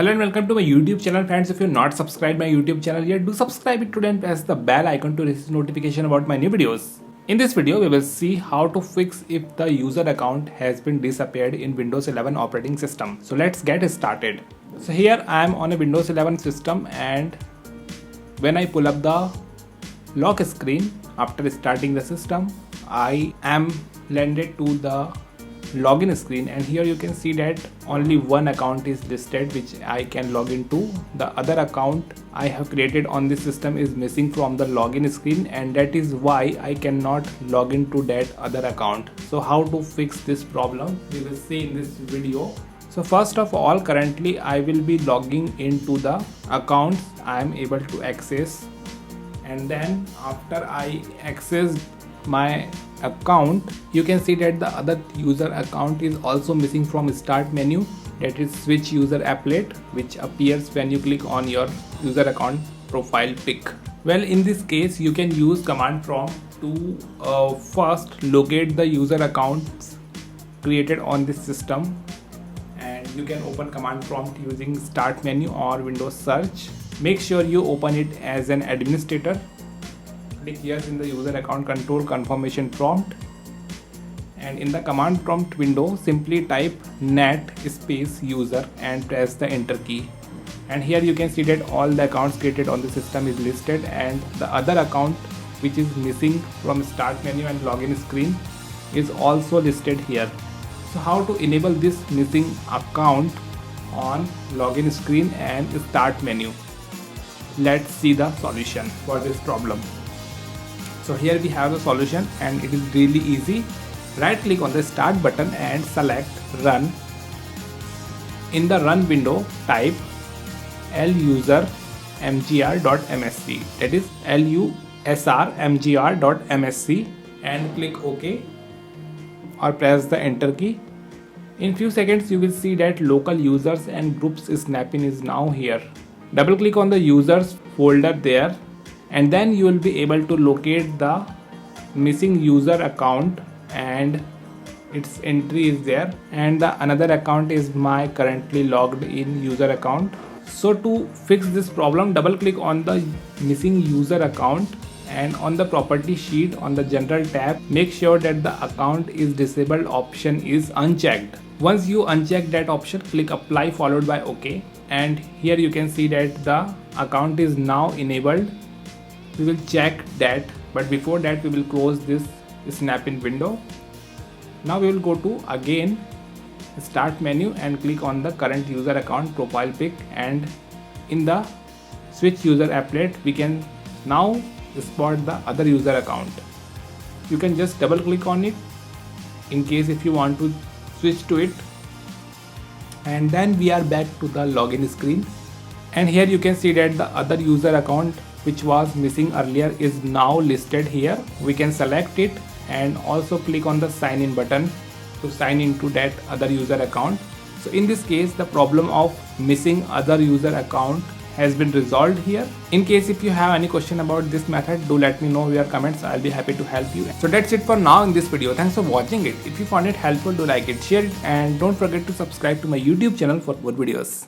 Hello and welcome to my YouTube channel, friends. If you're not subscribed my YouTube channel yet, do subscribe it today and press the bell icon to receive notification about my new videos. In this video, we will see how to fix if the user account has been disappeared in Windows 11 operating system. So let's get started. So here I am on a Windows 11 system, and when I pull up the lock screen after starting the system, I am landed to the login screen, and here you can see that only one account is listed which I can log into. The other account I have created on this system is missing from the login screen, and that is why I cannot log into that other account. So how to fix this problem we will see in this video. So first of all, currently I will be logging into the accounts I am able to access, and then after I access my account, you can see that the other user account is also missing from start menu, that is switch user applet, which appears when you click on your user account profile pic. Well, in this case you can use command prompt to first locate the user accounts created on this system, and you can open command prompt using start menu or Windows search. Make sure you open it as an administrator. Click yes in the user account control confirmation prompt, and in the command prompt window simply type net space user and press the enter key. And here you can see that all the accounts created on the system is listed, and the other account which is missing from start menu and login screen is also listed here. So how to enable this missing account on login screen and start menu? Let's see the solution for this problem. So here we have the solution, and it is really easy. Right click on the start button and select run. In the run window type lusrmgr.msc, that is lusrmgr.msc, and click OK or press the enter key. In few seconds you will see that local users and groups snapping is now here. Double click on the users folder there, and then you will be able to locate the missing user account, and its entry is there, and the another account is my currently logged in user account. So to fix this problem, double click on the missing user account, and on the property sheet on the general tab, make sure that the account is disabled option is unchecked. Once you uncheck that option, click apply followed by OK, and here you can see that the account is now enabled. We will check that, but before that we will close this snap-in window. Now we will go to again start menu and click on the current user account profile pic, and in the switch user applet we can now spot the other user account. You can just double click on it in case if you want to switch to it, and then we are back to the login screen, and here you can see that the other user account which was missing earlier is now listed here. We can select it and also click on the sign in button to sign into that other user account. So in this case the problem of missing other user account has been resolved here. In case if you have any question about this method, do let me know in your comments. I'll be happy to help you. So that's it for now in this video. Thanks for watching it. If you found it helpful, do like it, share it, and don't forget to subscribe to my YouTube channel for more videos.